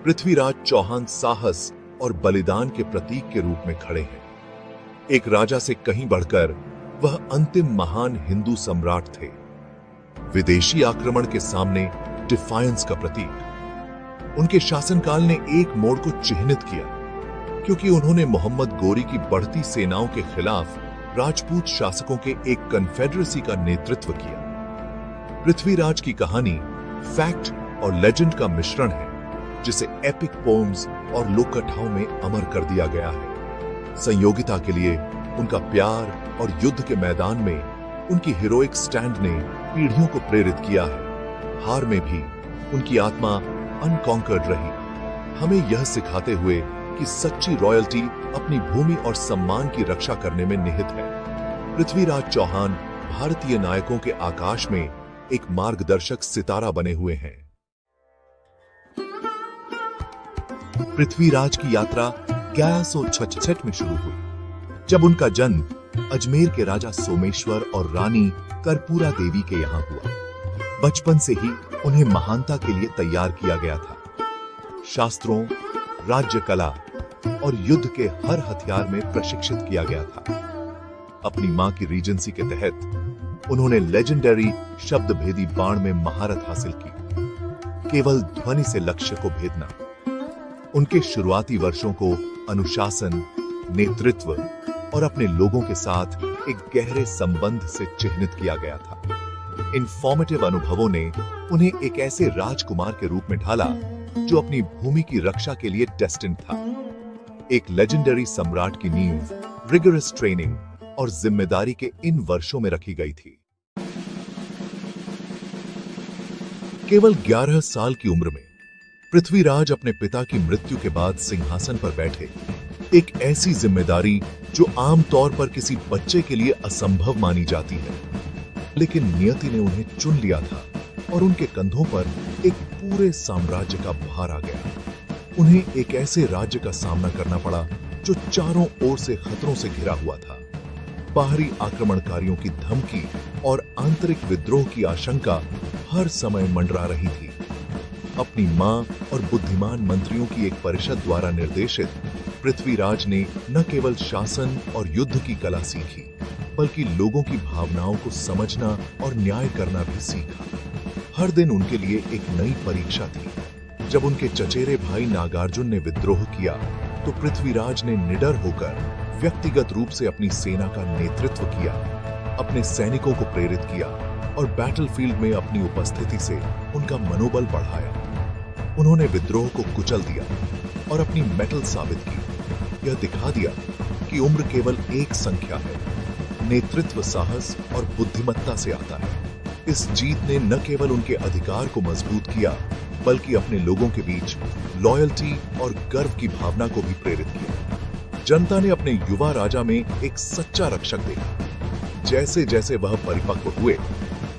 पृथ्वीराज चौहान साहस और बलिदान के प्रतीक के रूप में खड़े हैं। एक राजा से कहीं बढ़कर वह अंतिम महान हिंदू सम्राट थे, विदेशी आक्रमण के सामने डिफायंस का प्रतीक। उनके शासनकाल ने एक मोड़ को चिह्नित किया, क्योंकि उन्होंने मोहम्मद गोरी की बढ़ती सेनाओं के खिलाफ राजपूत शासकों के एक कन्फेडरेसी का नेतृत्व किया। पृथ्वीराज की कहानी फैक्ट और लेजेंड का मिश्रण है, जिसे एपिक पोम्स और लोक कथाओं में अमर कर दिया गया है। संयोगिता के लिए उनका प्यार और युद्ध के मैदान में उनकी हीरोइक स्टैंड ने पीढ़ियों को प्रेरित किया है। हार में भी उनकी आत्मा अनकॉन्कर्ड रही, हमें यह सिखाते हुए कि सच्ची रॉयल्टी अपनी भूमि और सम्मान की रक्षा करने में निहित है। पृथ्वीराज चौहान भारतीय नायकों के आकाश में एक मार्गदर्शक सितारा बने हुए हैं। पृथ्वीराज की यात्रा 1166 में शुरू हुई, जब उनका जन्म अजमेर के राजा सोमेश्वर और रानी कर्पूरा देवी के यहां हुआ। बचपन से ही उन्हें महानता के लिए तैयार किया गया था। शास्त्रों, राज्य कला और युद्ध के हर हथियार में प्रशिक्षित किया गया था। अपनी मां की रीजेंसी के तहत उन्होंने लेजेंडरी शब्दभेदी बाण में महारत हासिल की, केवल ध्वनि से लक्ष्य को भेदना। उनके शुरुआती वर्षों को अनुशासन, नेतृत्व और अपने लोगों के साथ एक गहरे संबंध से चिह्नित किया गया था। इन फॉर्मेटिव अनुभवों ने उन्हें एक ऐसे राजकुमार के रूप में ढाला जो अपनी भूमि की रक्षा के लिए डेस्टिन्ड था। एक लेजेंडरी सम्राट की नींव रिगरस ट्रेनिंग और जिम्मेदारी के इन वर्षों में रखी गई थी। केवल 11 साल की उम्र में पृथ्वीराज अपने पिता की मृत्यु के बाद सिंहासन पर बैठे, एक ऐसी जिम्मेदारी जो आमतौर पर किसी बच्चे के लिए असंभव मानी जाती है, लेकिन नियति ने उन्हें चुन लिया था और उनके कंधों पर एक पूरे साम्राज्य का भार आ गया। उन्हें एक ऐसे राज्य का सामना करना पड़ा जो चारों ओर से खतरों से घिरा हुआ था। बाहरी आक्रमणकारियों की धमकी और आंतरिक विद्रोह की आशंका हर समय मंडरा रही थी। अपनी मां और बुद्धिमान मंत्रियों की एक परिषद द्वारा निर्देशित पृथ्वीराज ने न केवल शासन और युद्ध की कला सीखी, बल्कि लोगों की भावनाओं को समझना और न्याय करना भी सीखा। हर दिन उनके लिए एक नई परीक्षा थी। जब उनके चचेरे भाई नागार्जुन ने विद्रोह किया, तो पृथ्वीराज ने निडर होकर व्यक्तिगत रूप से अपनी सेना का नेतृत्व किया, अपने सैनिकों को प्रेरित किया और बैटलफील्ड में अपनी उपस्थिति से उनका मनोबल बढ़ाया। उन्होंने विद्रोह को कुचल दिया और अपनी मेटल साबित की। यह दिखा दिया कि उम्र केवल एक संख्या है, नेतृत्व साहस और बुद्धिमत्ता से आता है। इस जीत ने न केवल उनके अधिकार को मजबूत किया, बल्कि अपने लोगों के बीच लॉयल्टी और गर्व की भावना को भी प्रेरित किया। जनता ने अपने युवा राजा में एक सच्चा रक्षक देखा। जैसे जैसे वह परिपक्व हुए,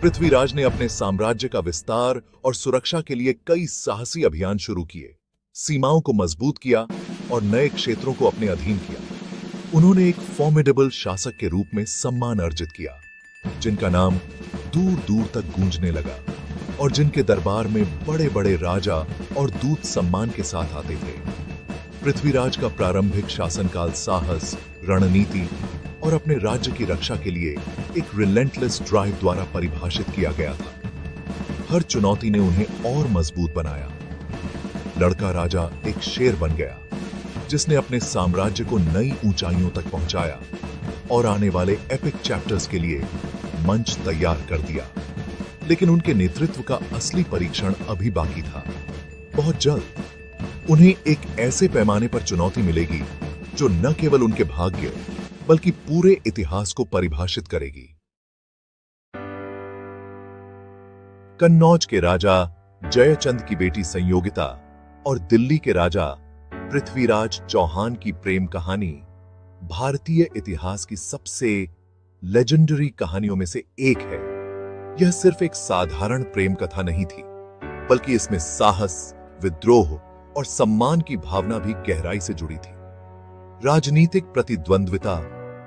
पृथ्वीराज ने अपने साम्राज्य का विस्तार और सुरक्षा के लिए कई साहसी अभियान शुरू किए, सीमाओं को मजबूत किया और नए क्षेत्रों को अपने अधीन किया। उन्होंने एक फॉर्मिडेबल शासक के रूप में सम्मान अर्जित किया, जिनका नाम दूर दूर तक गूंजने लगा और जिनके दरबार में बड़े बड़े राजा और दूत सम्मान के साथ आते थे। पृथ्वीराज का प्रारंभिक शासनकाल साहस, रणनीति और अपने राज्य की रक्षा के लिए एक रिलेंटलेस ड्राइव द्वारा परिभाषित किया गया था। हर चुनौती ने उन्हें और मजबूत बनाया। लड़का राजा एक शेर बन गया, जिसने अपने साम्राज्य को नई ऊंचाइयों तक पहुंचाया और आने वाले एपिक चैप्टर्स के लिए मंच तैयार कर दिया। लेकिन उनके नेतृत्व का असली परीक्षण अभी बाकी था। बहुत जल्द उन्हें एक ऐसे पैमाने पर चुनौती मिलेगी जो न केवल उनके भाग्य बल्कि पूरे इतिहास को परिभाषित करेगी। कन्नौज के राजा जयचंद की बेटी संयोगिता और दिल्ली के राजा पृथ्वीराज चौहान की प्रेम कहानी भारतीय इतिहास की सबसे लेजेंडरी कहानियों में से एक है। यह सिर्फ एक साधारण प्रेम कथा नहीं थी, बल्कि इसमें साहस, विद्रोह और सम्मान की भावना भी गहराई से जुड़ी थी। राजनीतिक प्रतिद्वंद्विता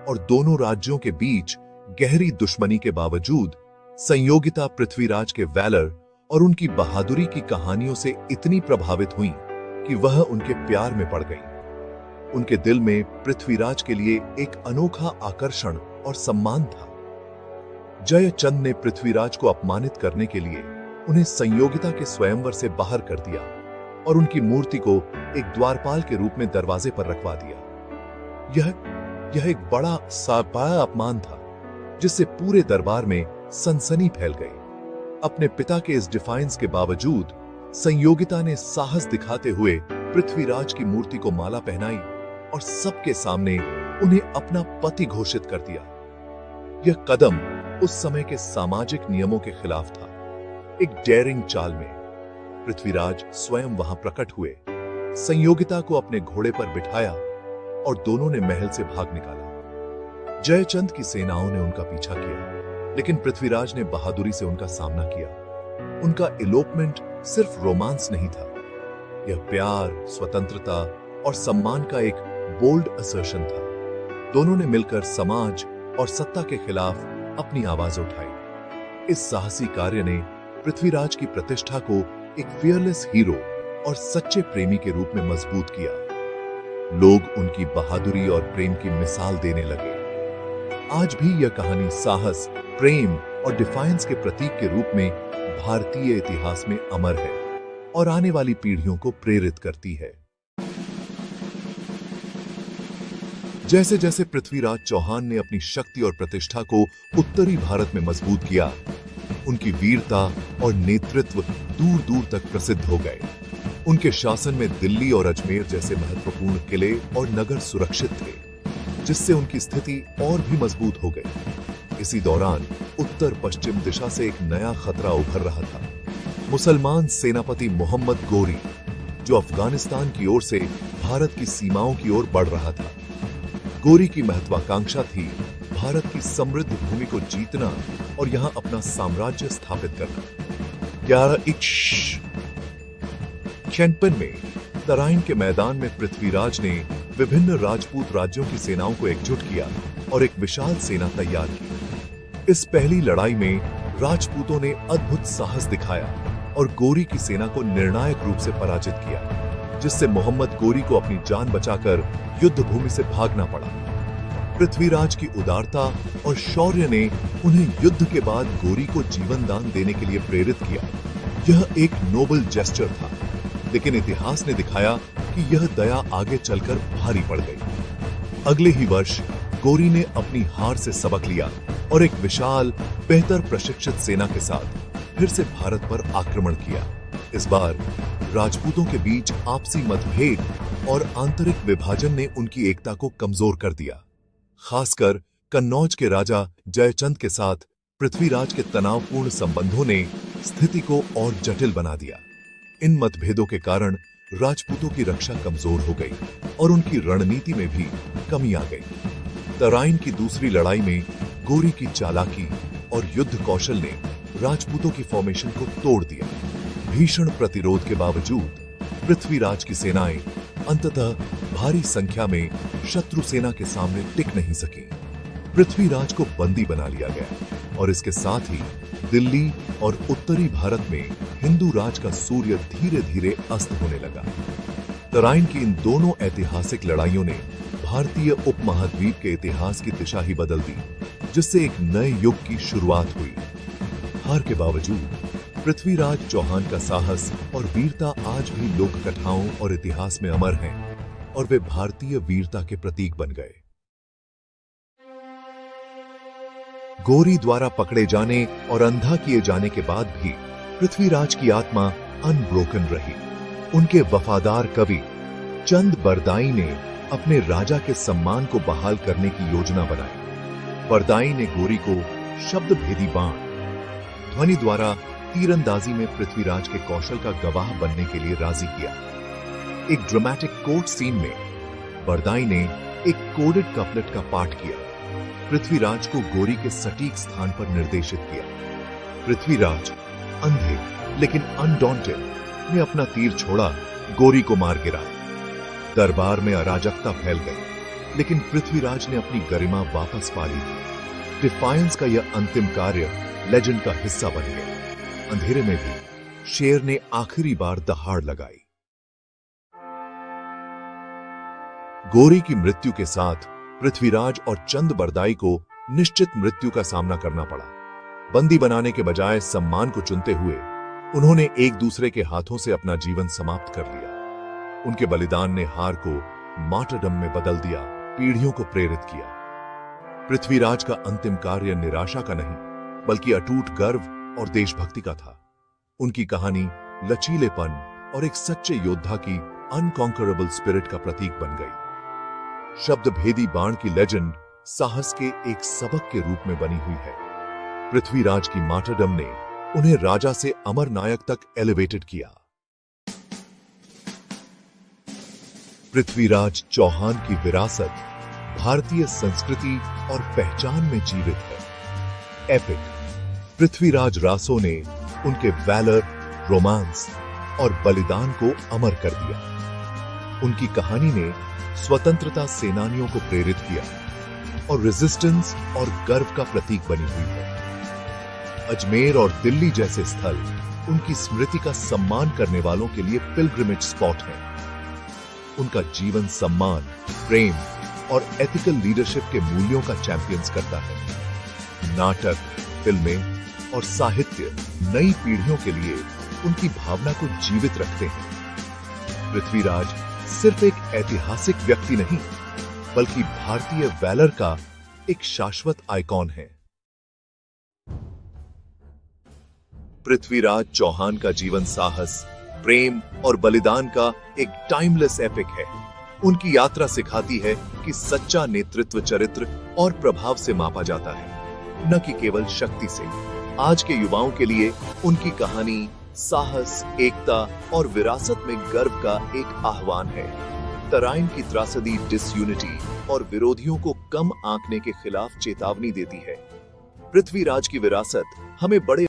और दोनों राज्यों के बीच गहरी दुश्मनी के बावजूद संयोगिता पृथ्वीराज के वैलर और उनकी बहादुरी की कहानियों से इतनी प्रभावित हुई कि वह उनके प्यार में पड़ गई। उनके दिल में पृथ्वीराज के लिए एक अनोखा आकर्षण और सम्मान था। जयचंद ने पृथ्वीराज को अपमानित करने के लिए उन्हें संयोगिता के स्वयंवर से बाहर कर दिया और उनकी मूर्ति को एक द्वारपाल के रूप में दरवाजे पर रखवा दिया। यह एक बड़ा सापाया अपमान था जिससे पूरे दरबार में सनसनी फैल गई। अपने पिता के इस डिफाइंस के बावजूद संयोगिता ने साहस दिखाते हुए पृथ्वीराज की मूर्ति को माला पहनाई और सबके सामने उन्हें अपना पति घोषित कर दिया। यह कदम उस समय के सामाजिक नियमों के खिलाफ था। एक डेयरिंग चाल में पृथ्वीराज स्वयं वहां प्रकट हुए, संयोगिता को अपने घोड़े पर बिठाया और दोनों ने महल से भाग निकाला। जयचंद की सेनाओं ने उनका पीछा किया, लेकिन पृथ्वीराज ने बहादुरी से उनका सामना किया। उनका इलोपमेंट सिर्फ रोमांस नहीं था, यह प्यार, स्वतंत्रता और सम्मान का एक बोल्ड असर्शन था। दोनों ने मिलकर समाज और सत्ता के खिलाफ अपनी आवाज उठाई। इस साहसी कार्य ने पृथ्वीराज की प्रतिष्ठा को एक फियरलेस हीरो और सच्चे प्रेमी के रूप में मजबूत किया। लोग उनकी बहादुरी और प्रेम की मिसाल देने लगे। आज भी यह कहानी साहस, प्रेम और डिफायंस के प्रतीक के रूप में भारतीय इतिहास में अमर है और आने वाली पीढ़ियों को प्रेरित करती है। जैसे जैसे पृथ्वीराज चौहान ने अपनी शक्ति और प्रतिष्ठा को उत्तरी भारत में मजबूत किया, उनकी वीरता और नेतृत्व दूर दूर तक प्रसिद्ध हो गए। उनके शासन में दिल्ली और अजमेर जैसे महत्वपूर्ण किले और नगर सुरक्षित थे, जिससे उनकी स्थिति और भी मजबूत हो गई। इसी दौरान उत्तर पश्चिम दिशा से एक नया खतरा उभर रहा था। मुसलमान सेनापति मोहम्मद गोरी, जो अफगानिस्तान की ओर से भारत की सीमाओं की ओर बढ़ रहा था। गोरी की महत्वाकांक्षा थी भारत की समृद्ध भूमि को जीतना और यहां अपना साम्राज्य स्थापित करना। 1156 में तराइन के मैदान में पृथ्वीराज ने विभिन्न राजपूत राज्यों की सेनाओं को एकजुट किया और एक विशाल सेना तैयार की। इस पहली लड़ाई में राजपूतों ने अद्भुत साहस दिखाया और गोरी की सेना को निर्णायक रूप से पराजित किया, जिससे मोहम्मद गोरी को अपनी जान बचाकर युद्ध भूमि से भागना पड़ा। पृथ्वीराज की उदारता और शौर्य ने उन्हें युद्ध के बाद गोरी को जीवन दान देने के लिए प्रेरित किया। यह एक नोबल जेस्चर था, लेकिन इतिहास ने दिखाया कि यह दया आगे चलकर भारी पड़ गई। अगले ही वर्ष गोरी ने अपनी हार से सबक लिया और एक विशाल, बेहतर प्रशिक्षित सेना के साथ फिर से भारत पर आक्रमण किया। इस बार राजपूतों के बीच आपसी मतभेद और आंतरिक विभाजन ने उनकी एकता को कमजोर कर दिया। खासकर कन्नौज के राजा जयचंद के साथ पृथ्वीराज के तनावपूर्ण संबंधों ने स्थिति को और जटिल बना दिया। इन मतभेदों के कारण राजपूतों की रक्षा कमजोर हो गई और उनकी रणनीति में भी कमी आ गई। तराइन की दूसरी लड़ाई में गोरी की चालाकी और युद्ध कौशल ने राजपूतों की फॉर्मेशन को तोड़ दिया। भीषण प्रतिरोध के बावजूद पृथ्वीराज की सेनाएं अंततः भारी संख्या में शत्रु सेना के सामने टिक नहीं सकी। पृथ्वीराज को बंदी बना लिया गया और इसके साथ ही दिल्ली और उत्तरी भारत में हिंदू राज का सूर्य धीरे धीरे अस्त होने लगा। तराइन की इन दोनों ऐतिहासिक लड़ाइयों ने भारतीय उपमहाद्वीप के इतिहास की दिशा ही बदल दी, जिससे एक नए युग की शुरुआत हुई। हार के बावजूद पृथ्वीराज चौहान का साहस और वीरता आज भी लोक कथाओं और इतिहास में अमर हैं और वे भारतीय वीरता के प्रतीक बन गए। गोरी द्वारा पकड़े जाने और अंधा किए जाने के बाद भी पृथ्वीराज की आत्मा अनब्रोकन रही। उनके वफादार कवि चंद बरदाई ने अपने राजा के सम्मान को बहाल करने की योजना बनाई। बरदाई ने गोरी को शब्द भेदी बाण, ध्वनि द्वारा तीरंदाजी में पृथ्वीराज के कौशल का गवाह बनने के लिए राजी किया। एक ड्रामेटिक कोर्ट सीन में बरदाई ने एक कोडेड कपलेट का पाठ किया, पृथ्वीराज को गोरी के सटीक स्थान पर निर्देशित किया। पृथ्वीराज अंधे लेकिन अनडॉन्टेड ने अपना तीर छोड़ा, गोरी को मार गिराया। दरबार में अराजकता फैल गई, लेकिन पृथ्वीराज ने अपनी गरिमा वापस पा ली थी। डिफायंस का यह अंतिम कार्य लेजेंड का हिस्सा बन गया। अंधेरे में भी शेर ने आखिरी बार दहाड़ लगाई। गौरी की मृत्यु के साथ पृथ्वीराज और चंद बरदाई को निश्चित मृत्यु का सामना करना पड़ा। बंदी बनाने के बजाय सम्मान को चुनते हुए उन्होंने एक दूसरे के हाथों से अपना जीवन समाप्त कर लिया। उनके बलिदान ने हार को मार्टरडम में बदल दिया, पीढ़ियों को प्रेरित किया। पृथ्वीराज का अंतिम कार्य निराशा का नहीं बल्कि अटूट गर्व और देशभक्ति का था। उनकी कहानी लचीलेपन और एक सच्चे योद्धा की अनकॉन्करेबल स्पिरिट का प्रतीक बन गई। शब्द भेदी बाण की लेजेंड साहस के एक सबक के रूप में बनी हुई है। पृथ्वीराज की मार्टरडम ने उन्हें राजा से अमर नायक तक एलिवेटेड किया। पृथ्वीराज चौहान की विरासत भारतीय संस्कृति और पहचान में जीवित है। एपिक पृथ्वीराज रासो ने उनके वैलर, रोमांस और बलिदान को अमर कर दिया। उनकी कहानी ने स्वतंत्रता सेनानियों को प्रेरित किया और रेजिस्टेंस और गर्व का प्रतीक बनी हुई है। अजमेर और दिल्ली जैसे स्थल उनकी स्मृति का सम्मान करने वालों के लिए पिलग्रिमेज स्पॉट हैं। उनका जीवन सम्मान, प्रेम और एथिकल लीडरशिप के मूल्यों का चैंपियंस करता है। नाटक, फिल्में और साहित्य नई पीढ़ियों के लिए उनकी भावना को जीवित रखते हैं। पृथ्वीराज सिर्फ एक ऐतिहासिक व्यक्ति नहीं बल्कि भारतीय वैलर का एक शाश्वत आइकॉन है। पृथ्वीराज चौहान का जीवन साहस, प्रेम और बलिदान का एक टाइमलेस एपिक है। उनकी यात्रा सिखाती है कि सच्चा नेतृत्व चरित्र और प्रभाव से मापा जाता है, न कि केवल शक्ति से। आज के युवाओं के लिए उनकी कहानी साहस, एकता और विरासत में गर्व का एक आह्वान है। तराइन की त्रासदी डिसयूनिटी और विरोधियों को कम आंकने के खिलाफ चेतावनी देती है। पृथ्वीराज की विरासत हमें बड़े